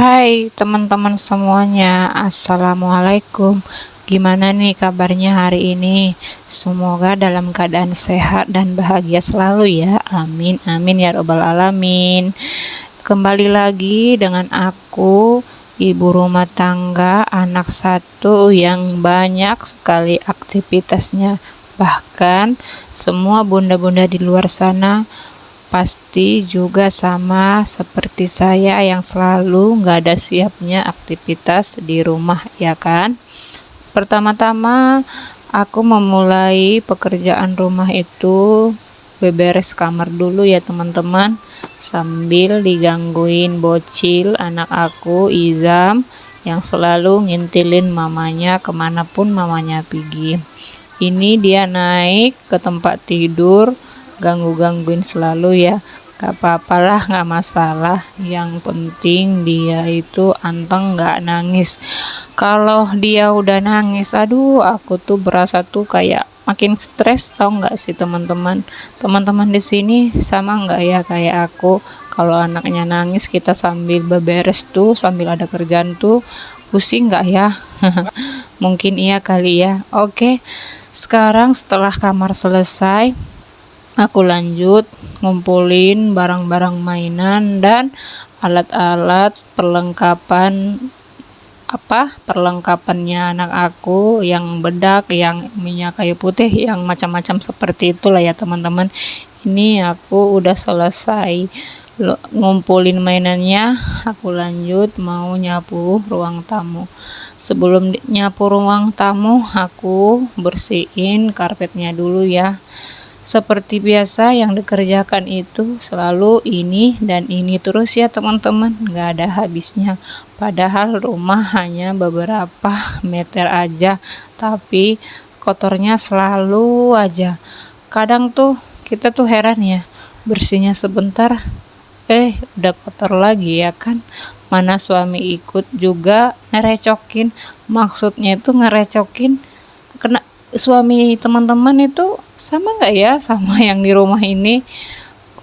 Hai teman-teman semuanya, Assalamualaikum. Gimana nih kabarnya hari ini? Semoga dalam keadaan sehat dan bahagia selalu ya. Amin, amin ya robbal alamin. Kembali lagi dengan aku, ibu rumah tangga, anak satu yang banyak sekali aktivitasnya. Bahkan semua bunda-bunda di luar sana pasti juga sama seperti saya yang selalu nggak ada siapnya aktivitas di rumah, ya kan? Pertama-tama aku memulai pekerjaan rumah itu beberes kamar dulu ya teman-teman, sambil digangguin bocil anak aku Izam yang selalu ngintilin mamanya kemanapun mamanya pergi. Ini dia naik ke tempat tidur, ganggu-gangguin selalu ya. Gak apa-apalah, gak masalah. Yang penting dia itu anteng gak nangis. Kalau dia udah nangis, aduh aku tuh berasa tuh kayak makin stres, tau nggak sih teman-teman? Teman-teman di sini sama nggak ya kayak aku? Kalau anaknya nangis kita sambil beberes tuh, sambil ada kerjaan tuh, pusing nggak ya? Mungkin iya kali ya. Oke, sekarang setelah kamar selesai, aku lanjut ngumpulin barang-barang mainan dan alat-alat perlengkapannya anak aku, yang bedak, yang minyak kayu putih, yang macam-macam seperti itulah ya teman-teman. Ini aku udah selesai ngumpulin mainannya, aku lanjut mau nyapu ruang tamu. Sebelum nyapu ruang tamu, aku bersihin karpetnya dulu ya. Seperti biasa yang dikerjakan itu selalu ini dan ini terus ya teman-teman, nggak ada habisnya. Padahal rumah hanya beberapa meter aja, tapi kotornya selalu aja. Kadang tuh kita tuh heran ya, bersihnya sebentar, udah kotor lagi ya kan. Mana suami ikut juga ngerecokin, maksudnya itu ngerecokin kena suami teman-teman itu sama nggak ya sama yang di rumah ini?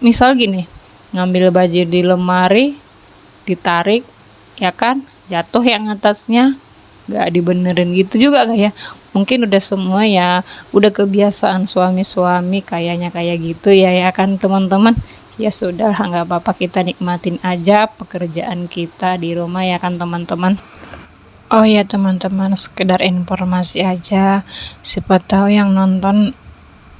Misal gini, ngambil baju di lemari, ditarik, ya kan, jatuh yang atasnya, nggak dibenerin gitu juga nggak ya? Mungkin udah semua ya, udah kebiasaan suami-suami kayaknya kayak gitu ya, ya kan teman-teman? Ya sudah, nggak apa-apa, kita nikmatin aja pekerjaan kita di rumah ya kan teman-teman. Oh ya teman-teman, sekedar informasi aja, siapa tahu yang nonton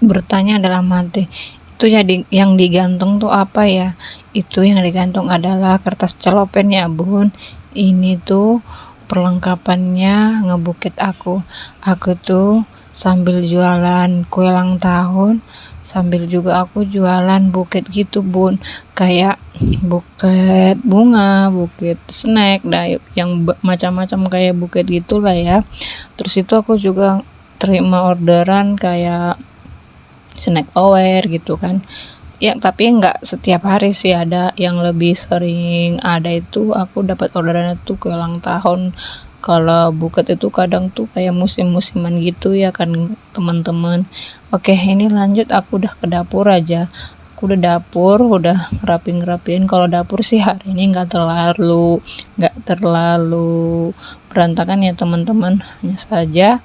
bertanya dalam hati, itu ya yang digantung tuh apa ya? Itu yang digantung adalah kertas celopen ya bun. Ini tuh perlengkapannya ngebukit aku. Aku tuh sambil jualan kue ulang tahun, sambil juga aku jualan buket gitu bun, kayak buket bunga, buket snack, yang macam-macam kayak buket gitulah ya. Terus itu aku juga terima orderan kayak snack tower gitu kan ya, tapi nggak setiap hari sih, ada yang lebih sering. Ada itu aku dapat orderan itu ke ulang tahun. Kalau buket itu kadang tuh kayak musim-musiman gitu ya kan teman-teman. Oke, ini lanjut, aku udah ke dapur aja. Aku udah dapur, udah ngerapin. Kalau dapur sih hari ini nggak terlalu berantakan ya teman-teman, hanya saja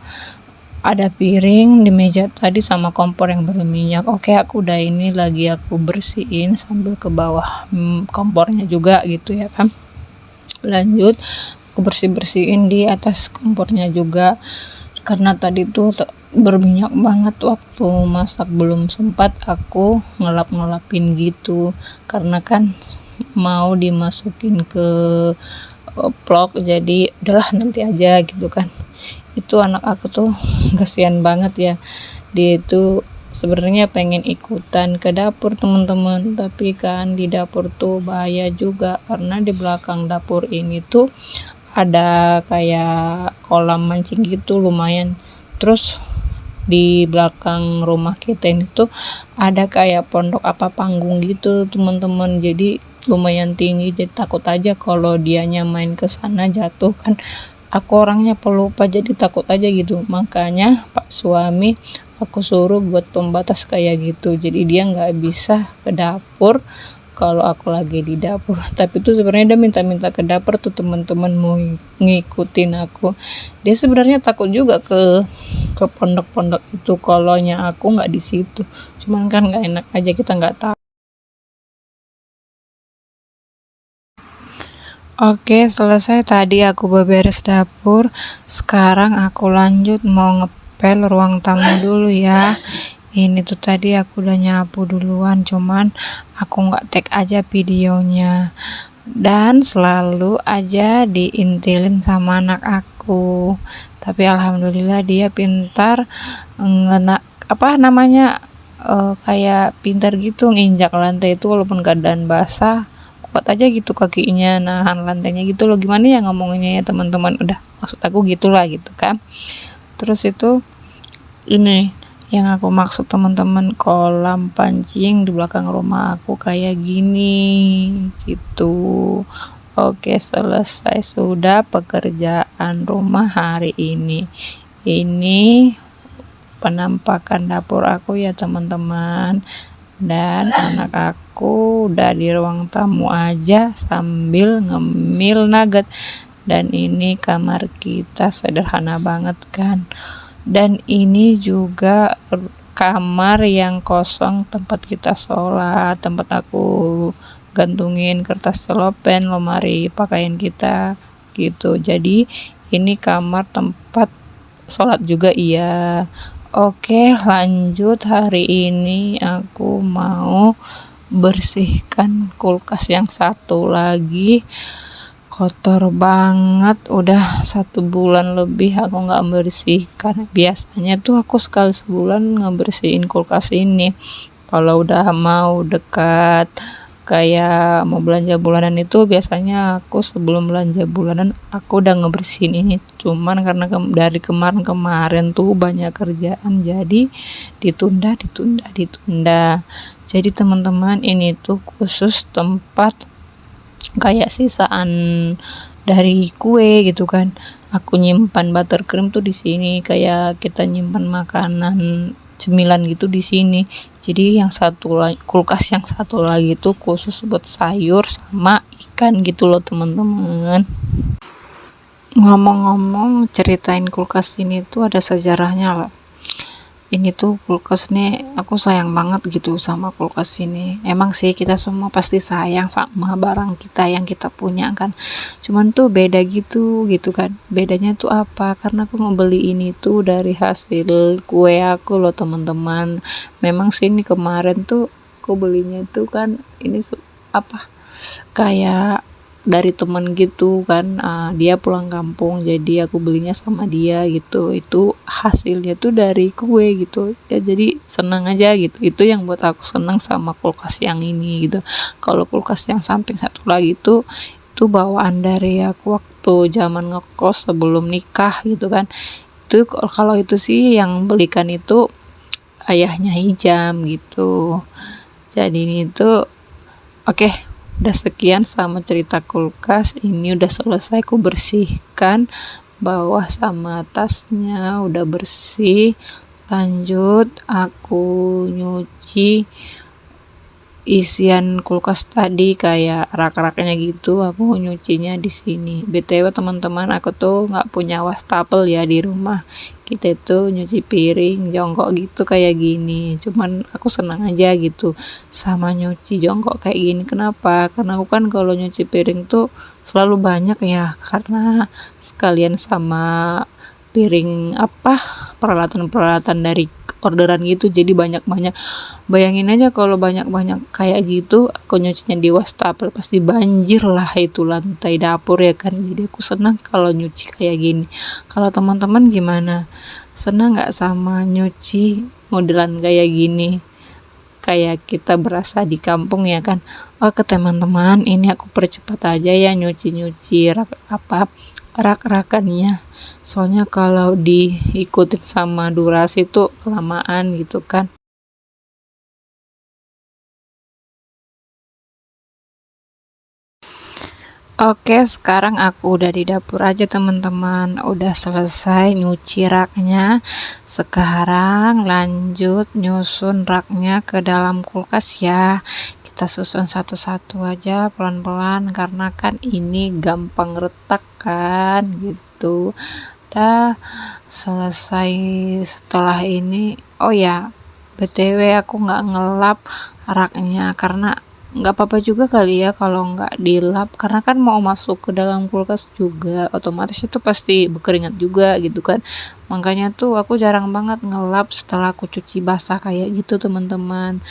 ada piring di meja tadi sama kompor yang berminyak. Oke, aku udah ini lagi aku bersihin sambil ke bawah kompornya juga gitu ya kan. Lanjut aku bersihin di atas kompornya juga, karena tadi tuh berminyak banget waktu masak, belum sempat aku ngelapin gitu, karena kan mau dimasukin ke vlog, jadi udahlah nanti aja gitu kan. Itu anak aku tuh kasihan banget ya, dia itu sebenarnya pengen ikutan ke dapur teman-teman, tapi kan di dapur tuh bahaya juga, karena di belakang dapur ini tuh ada kayak kolam mancing gitu lumayan. Terus di belakang rumah kita ini tuh ada kayak panggung gitu teman-teman, jadi lumayan tinggi, jadi takut aja kalau dianya main ke sana jatuh kan. Aku orangnya pelupa, jadi takut aja gitu. Makanya Pak suami aku suruh buat pembatas kayak gitu, jadi dia nggak bisa ke dapur kalau aku lagi di dapur. Tapi tuh sebenarnya dia minta-minta ke dapur tuh teman-teman, mau ngikutin aku. Dia sebenarnya takut juga ke pondok-pondok itu, kolonya aku nggak di situ. Cuman kan nggak enak aja, kita nggak tahu. Oke, selesai tadi aku beberes dapur. Sekarang aku lanjut mau ngepel ruang tamu dulu ya. Ini tuh tadi aku udah nyapu duluan, cuman aku nggak tag aja videonya. Dan selalu aja diintilin sama anak aku. Tapi alhamdulillah dia pintar ngena apa namanya kayak pintar gitu nginjak lantai itu walaupun keadaan basah, kuat aja gitu kakinya nahan lantainya gitu loh. Gimana ya ngomongnya ya teman-teman, udah maksud aku gitulah gitu kan. Terus itu ini yang aku maksud teman-teman, kolam pancing di belakang rumah aku kayak gini gitu. Oke, selesai sudah pekerjaan rumah hari ini. Ini penampakan dapur aku ya teman-teman. Dan anak aku udah di ruang tamu aja sambil ngemil nugget. Dan ini kamar kita sederhana banget kan. Dan ini juga kamar yang kosong tempat kita sholat, tempat aku gantungin kertas selopen, lemari pakaian kita gitu. Jadi ini kamar tempat sholat juga iya. Oke, lanjut. Hari ini aku mau bersihkan kulkas yang satu lagi. Kotor banget, udah 1 bulan lebih aku nggak bersihkan. Biasanya tuh aku sekali sebulan ngebersihin kulkas ini. Kalau udah mau dekat kayak mau belanja bulanan itu, biasanya aku sebelum belanja bulanan aku udah ngebersihin ini. Cuman karena dari kemarin tuh banyak kerjaan, jadi ditunda. Jadi teman-teman, ini tuh khusus tempat kayak sisaan dari kue gitu kan. Aku nyimpan buttercream tuh di sini, kayak kita nyimpan makanan cemilan gitu di sini. Jadi yang satu lagi, kulkas yang satu lagi tuh khusus buat sayur sama ikan gitu loh teman-teman. Ngomong-ngomong, ceritain kulkas ini tuh ada sejarahnya loh. Ini tuh kulkas nih, aku sayang banget gitu sama kulkas ini. Emang sih kita semua pasti sayang sama barang kita yang kita punya kan. Cuman tuh beda gitu kan. Bedanya tuh apa? Karena aku ngebeli ini tuh dari hasil kue aku loh teman-teman. Memang sih ini kemarin tuh aku belinya tuh kan ini apa? Kayak dari temen gitu kan, dia pulang kampung jadi aku belinya sama dia gitu. Itu hasilnya tuh dari kue gitu ya, jadi senang aja gitu. Itu yang buat aku senang sama kulkas yang ini gitu. Kalau kulkas yang samping satu lagi itu bawaan dari aku waktu zaman ngekos sebelum nikah gitu kan. Itu kalau itu sih yang belikan itu ayahnya Hijam gitu. Jadi ini tuh oke. Udah sekian sama cerita kulkas. Ini udah selesai aku bersihkan bawah sama atasnya udah bersih. Lanjut aku nyuci isian kulkas tadi kayak rak-raknya gitu, aku nyucinya di sini. BTW teman-teman, aku tuh nggak punya wastafel ya di rumah. Kita tuh nyuci piring jongkok gitu kayak gini. Cuman aku senang aja gitu sama nyuci jongkok kayak gini. Kenapa? Karena aku kan kalau nyuci piring tuh selalu banyak ya, karena sekalian sama piring peralatan-peralatan dari orderan gitu, jadi banyak-banyak. Bayangin aja kalau banyak-banyak kayak gitu, aku nyucinya di wastafel pasti banjir lah itu lantai dapur ya kan. Jadi aku senang kalau nyuci kayak gini. Kalau teman-teman gimana? Senang nggak sama nyuci modelan kayak gini? Kayak kita berasa di kampung ya kan. Oke teman-teman, ini aku percepat aja ya nyuci-nyuci rak-rakannya. Soalnya kalau diikutin sama durasi tuh kelamaan gitu kan. Oke, sekarang aku udah di dapur aja teman-teman. Udah selesai nyuci raknya. Sekarang lanjut nyusun raknya ke dalam kulkas ya. kita susun satu-satu aja pelan-pelan karena kan ini gampang retak kan gitu. Udah selesai setelah ini, oh ya BTW aku nggak ngelap raknya karena nggak apa-apa juga kali ya kalau nggak dilap karena kan mau masuk ke dalam kulkas juga otomatis itu pasti berkeringat juga gitu kan, makanya tuh aku jarang banget ngelap setelah aku cuci basah kayak gitu teman-teman.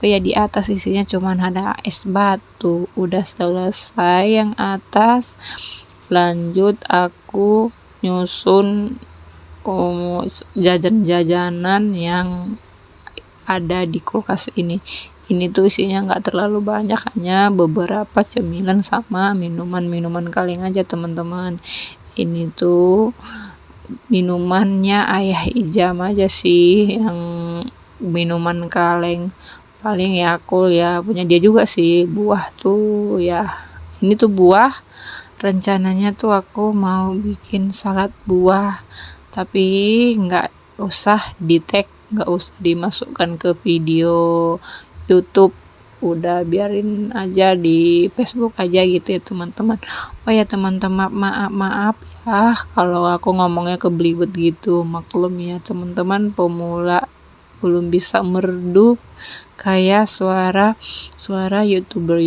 Oh ya, di atas isinya cuman ada es batu. Udah selesai yang atas, lanjut aku nyusun jajan-jajanan yang ada di kulkas ini tuh isinya nggak terlalu banyak, hanya beberapa cemilan sama minuman kaleng aja teman-teman. Ini tuh minumannya ayah Ijam aja sih yang minuman kaleng, paling Yakult ya punya dia juga sih. Buah tuh ya, ini tuh buah rencananya tuh aku mau bikin salad buah, tapi nggak usah di tag, nggak usah dimasukkan ke video YouTube, udah biarin aja di Facebook aja gitu ya teman-teman. Oh ya teman-teman, maaf ya kalau aku ngomongnya kebelibet gitu, maklum ya teman-teman, pemula belum bisa merdu kayak suara youtuber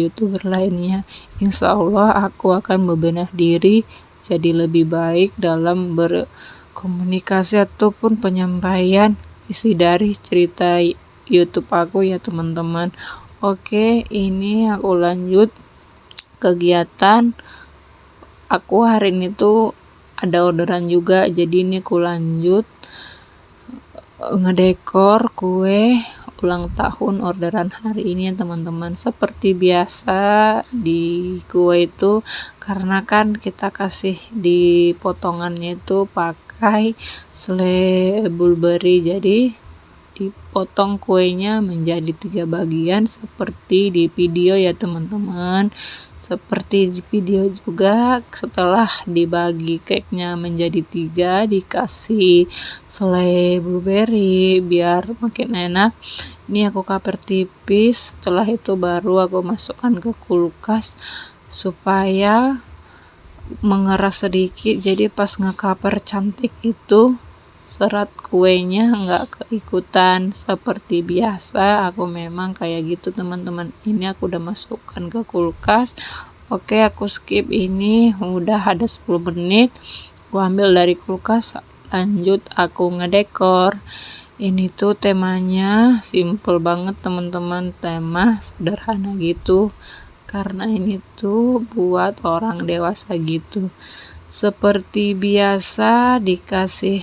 lainnya. Insya Allah aku akan berbenah diri jadi lebih baik dalam berkomunikasi ataupun penyampaian isi dari cerita YouTube aku ya teman-teman. Oke, ini aku lanjut kegiatan aku hari ini tuh ada orderan juga, jadi ini aku lanjut ngedekor kue ulang tahun orderan hari ini ya teman-teman. Seperti biasa di kue itu karena kan kita kasih di potongannya itu pakai selai blueberry, jadi dipotong kuenya menjadi 3 bagian seperti di video ya teman-teman. Seperti di video juga, setelah dibagi cake-nya menjadi 3, dikasih selai blueberry biar makin enak. Ini aku cover tipis, setelah itu baru aku masukkan ke kulkas supaya mengeras sedikit, jadi pas nge-cover cantik itu serat kuenya nggak keikutan. Seperti biasa aku memang kayak gitu teman-teman. Ini aku udah masukkan ke kulkas. Oke, aku skip ini, udah ada 10 menit aku ambil dari kulkas, lanjut aku ngedekor. Ini tuh temanya simple banget teman-teman, tema sederhana gitu karena ini tuh buat orang dewasa gitu. Seperti biasa dikasih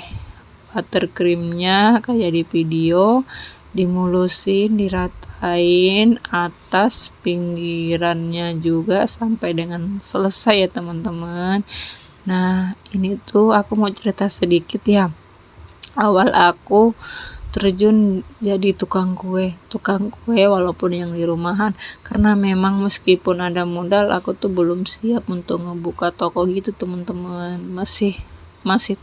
buttercreamnya kayak di video, dimulusin, diratain atas pinggirannya juga sampai dengan selesai ya teman-teman. Nah ini tuh aku mau cerita sedikit ya, awal aku terjun jadi tukang kue walaupun yang di rumahan, karena memang meskipun ada modal aku tuh belum siap untuk ngebuka toko gitu teman-teman, masih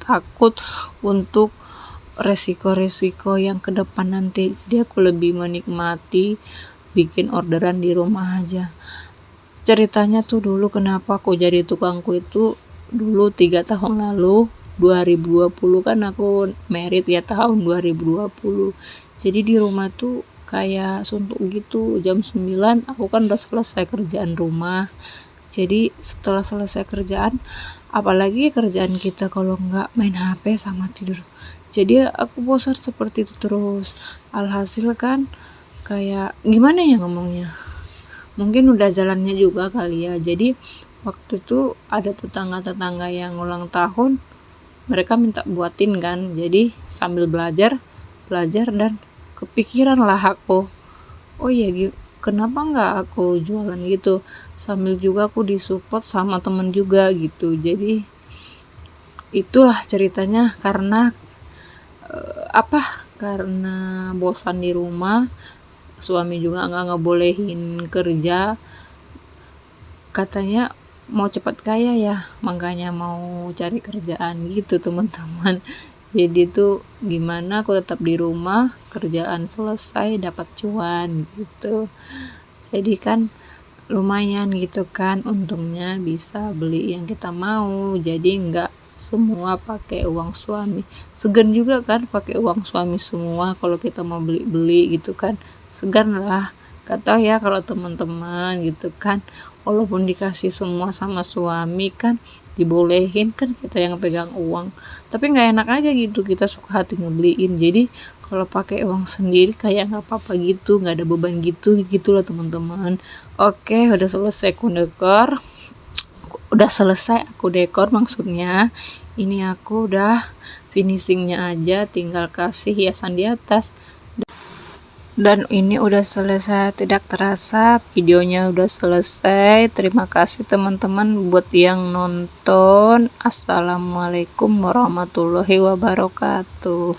takut untuk resiko-resiko yang ke depan nanti. Jadi aku lebih menikmati bikin orderan di rumah aja. Ceritanya tuh dulu kenapa aku jadi tukang kue itu dulu 3 tahun lalu 2020 kan aku merit ya tahun 2020. Jadi di rumah tuh kayak suntuk gitu, jam 9 aku kan udah selesai kerjaan rumah. Jadi setelah selesai kerjaan, apalagi kerjaan kita kalau nggak main HP sama tidur, jadi aku bosan seperti itu terus. Alhasil kan kayak gimana ya ngomongnya, mungkin udah jalannya juga kali ya. Jadi waktu itu ada tetangga-tetangga yang ulang tahun, mereka minta buatin kan, jadi sambil belajar dan kepikiran lah aku, oh iya kenapa nggak aku jualan gitu, sambil juga aku disupport sama temen juga gitu. Jadi itulah ceritanya, karena karena bosan di rumah, suami juga nggak ngebolehin kerja, katanya mau cepat kaya ya, makanya mau cari kerjaan gitu teman-teman. Jadi tuh gimana aku tetap di rumah, kerjaan selesai dapat cuan gitu. jadi kan lumayan gitu kan, untungnya bisa beli yang kita mau, jadi nggak semua pakai uang suami. Segan juga kan pakai uang suami semua kalau kita mau beli-beli gitu kan, segan lah. Gak tau ya kalau teman-teman gitu kan, walaupun dikasih semua sama suami kan, dibolehin kan kita yang pegang uang, tapi nggak enak aja gitu, kita suka hati ngebeliin. Jadi kalau pakai uang sendiri kayak nggak apa-apa gitu, nggak ada beban gitu gitulah teman-teman. Oke, udah selesai aku dekor, maksudnya ini aku udah finishingnya aja, tinggal kasih hiasan di atas. Dan ini udah selesai, tidak terasa videonya udah selesai. Terima kasih teman-teman buat yang nonton. Assalamualaikum warahmatullahi wabarakatuh.